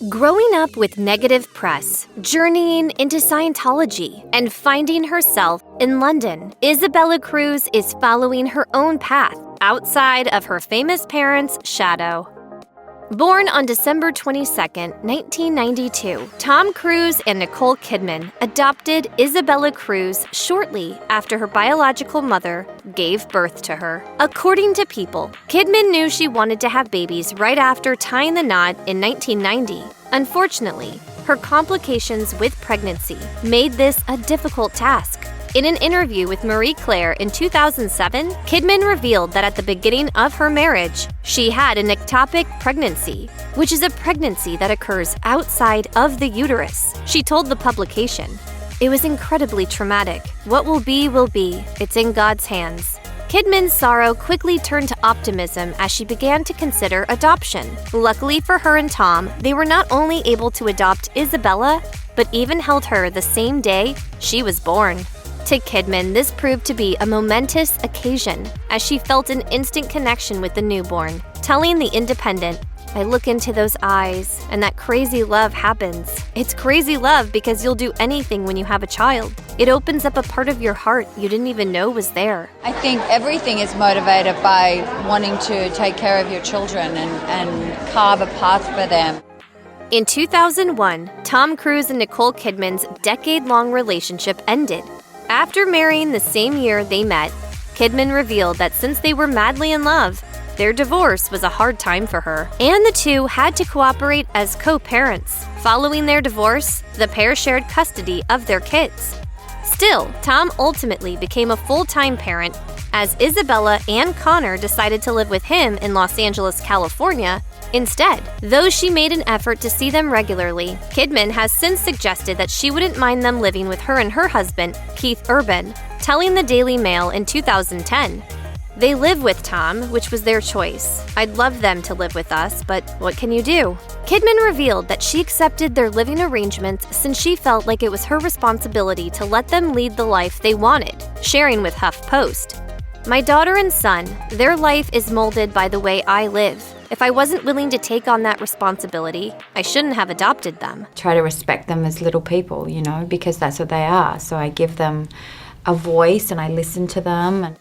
Growing up with negative press, journeying into Scientology, and finding herself in London, Isabella Cruise is following her own path outside of her famous parents' shadow. Born on December 22, 1992, Tom Cruise and Nicole Kidman adopted Isabella Cruise shortly after her biological mother gave birth to her. According to People, Kidman knew she wanted to have babies right after tying the knot in 1990. Unfortunately, her complications with pregnancy made this a difficult task. In an interview with Marie Claire in 2007, Kidman revealed that at the beginning of her marriage, she had an ectopic pregnancy, which is a pregnancy that occurs outside of the uterus. She told the publication, "It was incredibly traumatic. What will be, it's in God's hands." Kidman's sorrow quickly turned to optimism as she began to consider adoption. Luckily for her and Tom, they were not only able to adopt Isabella, but even held her the same day she was born. To Kidman, this proved to be a momentous occasion as she felt an instant connection with the newborn, telling The Independent, "I look into those eyes and that crazy love happens. It's crazy love because you'll do anything when you have a child. It opens up a part of your heart you didn't even know was there." I think everything is motivated by wanting to take care of your children and carve a path for them. In 2001, Tom Cruise and Nicole Kidman's decade-long relationship ended. After marrying the same year they met, Kidman revealed that since they were madly in love, their divorce was a hard time for her, and the two had to cooperate as co-parents. Following their divorce, the pair shared custody of their kids. Still, Tom ultimately became a full-time parent as Isabella and Connor decided to live with him in Los Angeles, California, instead. Though she made an effort to see them regularly, Kidman has since suggested that she wouldn't mind them living with her and her husband, Keith Urban, telling the Daily Mail in 2010, "They live with Tom, which was their choice. I'd love them to live with us, but what can you do?" Kidman revealed that she accepted their living arrangements since she felt like it was her responsibility to let them lead the life they wanted, sharing with HuffPost, "My daughter and son, their life is molded by the way I live. If I wasn't willing to take on that responsibility, I shouldn't have adopted them." Try to respect them as little people, because that's what they are. So I give them a voice and I listen to them.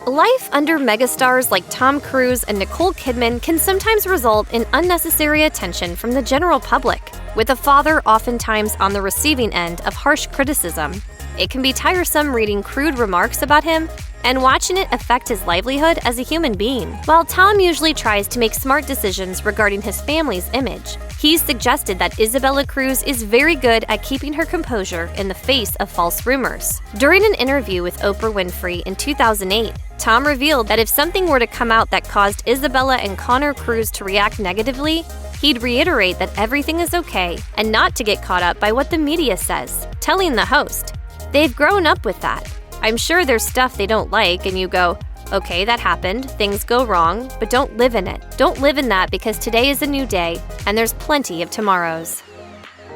Life under megastars like Tom Cruise and Nicole Kidman can sometimes result in unnecessary attention from the general public, with a father oftentimes on the receiving end of harsh criticism. It can be tiresome reading crude remarks about him and watching it affect his livelihood as a human being. While Tom usually tries to make smart decisions regarding his family's image, he's suggested that Isabella Cruise is very good at keeping her composure in the face of false rumors. During an interview with Oprah Winfrey in 2008, Tom revealed that if something were to come out that caused Isabella and Connor Cruise to react negatively, he'd reiterate that everything is okay and not to get caught up by what the media says, telling the host, "They've grown up with that. I'm sure there's stuff they don't like, and you go, okay, that happened, things go wrong, but don't live in it. Don't live in that because today is a new day, and there's plenty of tomorrows."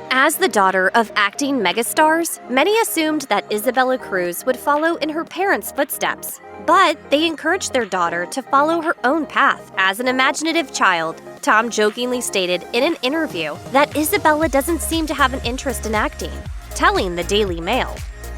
As the daughter of acting megastars, many assumed that Isabella Cruise would follow in her parents' footsteps, but they encouraged their daughter to follow her own path. As an imaginative child, Tom jokingly stated in an interview that Isabella doesn't seem to have an interest in acting, telling the Daily Mail,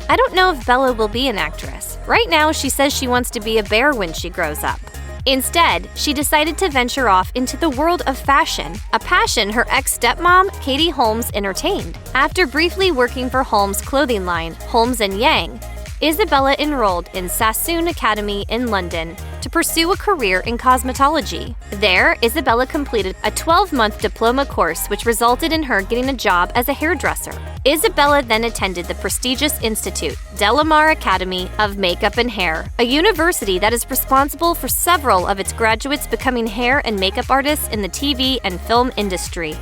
"I don't know if Bella will be an actress. Right now, she says she wants to be a bear when she grows up." Instead, she decided to venture off into the world of fashion, a passion her ex-stepmom, Katie Holmes, entertained. After briefly working for Holmes' clothing line, Holmes & Yang, Isabella enrolled in Sassoon Academy in London to pursue a career in cosmetology. There, Isabella completed a 12-month diploma course which resulted in her getting a job as a hairdresser. Isabella then attended the prestigious institute, Delamar Academy of Makeup and Hair, a university that is responsible for several of its graduates becoming hair and makeup artists in the TV and film industry.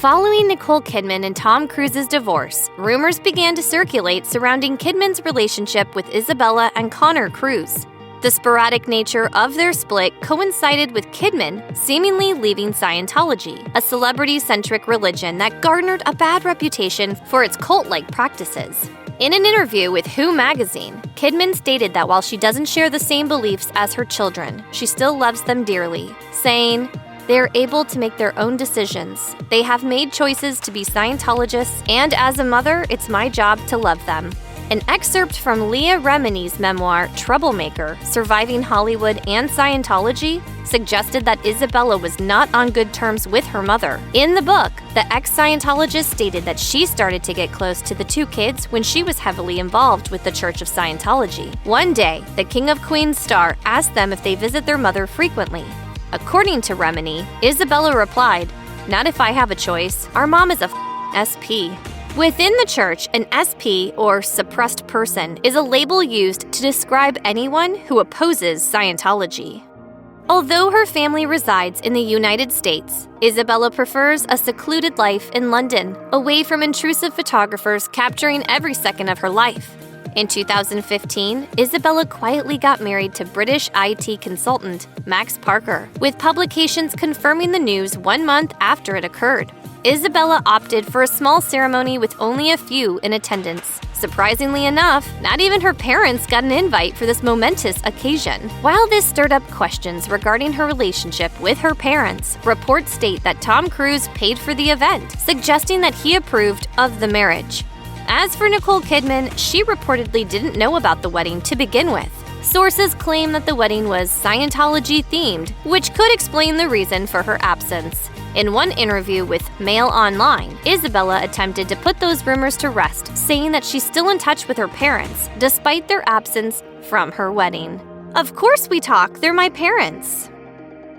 Following Nicole Kidman and Tom Cruise's divorce, rumors began to circulate surrounding Kidman's relationship with Isabella and Connor Cruise. The sporadic nature of their split coincided with Kidman seemingly leaving Scientology, a celebrity-centric religion that garnered a bad reputation for its cult-like practices. In an interview with Who magazine, Kidman stated that while she doesn't share the same beliefs as her children, she still loves them dearly, saying, They're able to make their own decisions. They have made choices to be Scientologists, and as a mother, it's my job to love them. An excerpt from Leah Remini's memoir, Troublemaker, Surviving Hollywood and Scientology, suggested that Isabella was not on good terms with her mother. In the book, the ex-Scientologist stated that she started to get close to the two kids when she was heavily involved with the Church of Scientology. One day, the King of Queens star asked them if they visit their mother frequently. According to Remini, Isabella replied, "Not if I have a choice. Our mom is a SP." Within the church, an SP, or suppressed person, is a label used to describe anyone who opposes Scientology. Although her family resides in the United States, Isabella prefers a secluded life in London, away from intrusive photographers capturing every second of her life. In 2015, Isabella quietly got married to British IT consultant Max Parker, with publications confirming the news 1 month after it occurred. Isabella opted for a small ceremony with only a few in attendance. Surprisingly enough, not even her parents got an invite for this momentous occasion. While this stirred up questions regarding her relationship with her parents, reports state that Tom Cruise paid for the event, suggesting that he approved of the marriage. As for Nicole Kidman, she reportedly didn't know about the wedding to begin with. Sources claim that the wedding was Scientology-themed, which could explain the reason for her absence. In one interview with Mail Online, Isabella attempted to put those rumors to rest, saying that she's still in touch with her parents, despite their absence from her wedding. "Of course we talk, they're my parents."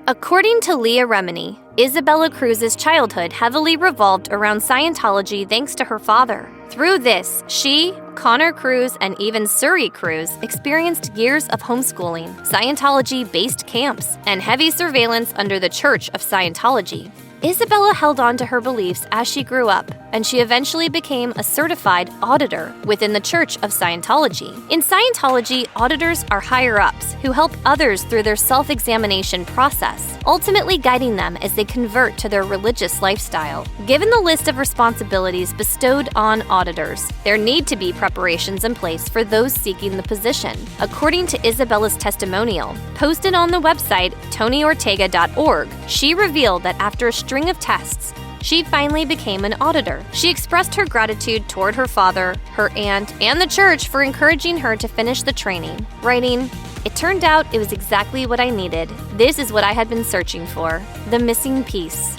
According to Leah Remini, Isabella Cruise's childhood heavily revolved around Scientology thanks to her father. Through this, she, Connor Cruise, and even Surrey Cruise experienced years of homeschooling, Scientology-based camps, and heavy surveillance under the Church of Scientology. Isabella held on to her beliefs as she grew up, and she eventually became a certified auditor within the Church of Scientology. In Scientology, auditors are higher-ups who help others through their self-examination process, ultimately guiding them as they convert to their religious lifestyle. Given the list of responsibilities bestowed on auditors, there need to be preparations in place for those seeking the position. According to Isabella's testimonial, posted on the website TonyOrtega.org, she revealed that after a string of tests, she finally became an auditor. She expressed her gratitude toward her father, her aunt, and the church for encouraging her to finish the training, writing, "It turned out it was exactly what I needed. This is what I had been searching for, the missing piece."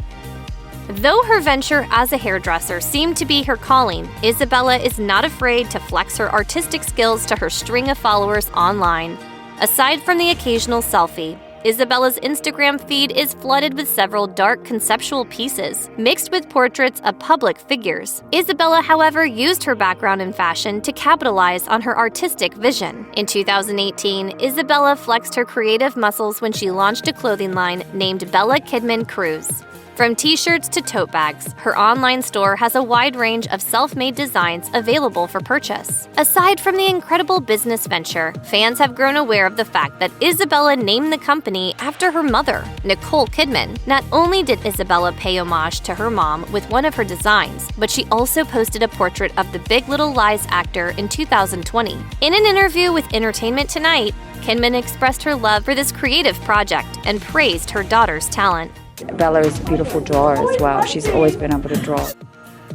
Though her venture as a hairdresser seemed to be her calling, Isabella is not afraid to flex her artistic skills to her string of followers online. Aside from the occasional selfie, Isabella's Instagram feed is flooded with several dark conceptual pieces, mixed with portraits of public figures. Isabella, however, used her background in fashion to capitalize on her artistic vision. In 2018, Isabella flexed her creative muscles when she launched a clothing line named Bella Kidman Cruise. From t-shirts to tote bags, her online store has a wide range of self-made designs available for purchase. Aside from the incredible business venture, fans have grown aware of the fact that Isabella named the company after her mother, Nicole Kidman. Not only did Isabella pay homage to her mom with one of her designs, but she also posted a portrait of the Big Little Lies actor in 2020. In an interview with Entertainment Tonight, Kidman expressed her love for this creative project and praised her daughter's talent. Bella is a beautiful drawer as well. She's always been able to draw.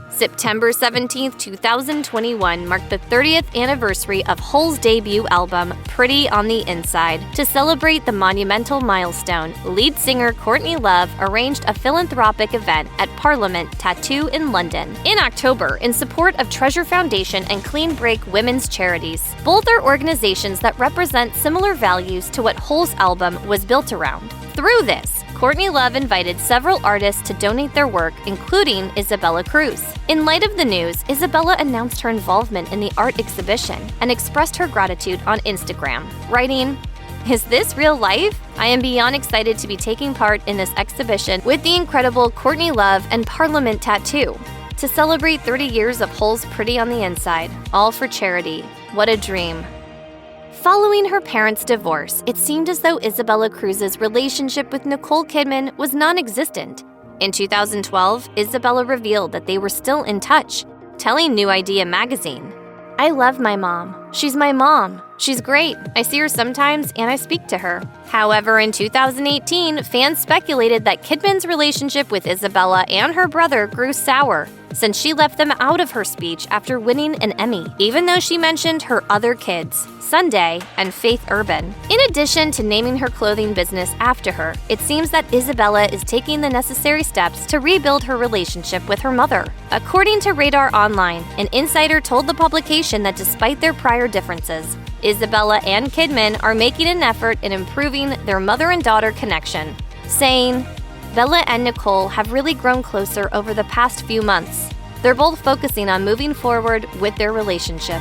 September 17, 2021 marked the 30th anniversary of Hull's debut album, Pretty on the Inside. To celebrate the monumental milestone, lead singer Courtney Love arranged a philanthropic event at Parliament Tattoo in London in October in support of Treasure Foundation and Clean Break women's charities. Both are organizations that represent similar values to what Hull's album was built around. Through this, Courtney Love invited several artists to donate their work, including Isabella Cruise. In light of the news, Isabella announced her involvement in the art exhibition and expressed her gratitude on Instagram, writing, "Is this real life? I am beyond excited to be taking part in this exhibition with the incredible Courtney Love and Parliament Tattoo to celebrate 30 years of Hull's Pretty on the Inside, all for charity. What a dream." Following her parents' divorce, it seemed as though Isabella Cruise's relationship with Nicole Kidman was non-existent. In 2012, Isabella revealed that they were still in touch, telling New Idea magazine, "I love my mom. "She's my mom. She's great. I see her sometimes and I speak to her." However, in 2018, fans speculated that Kidman's relationship with Isabella and her brother grew sour since she left them out of her speech after winning an Emmy, even though she mentioned her other kids, Sunday and Faith Urban. In addition to naming her clothing business after her, it seems that Isabella is taking the necessary steps to rebuild her relationship with her mother. According to Radar Online, an insider told the publication that despite their prior differences, Isabella and Kidman are making an effort in improving their mother and daughter connection, saying, "Bella and Nicole have really grown closer over the past few months. They're both focusing on moving forward with their relationship."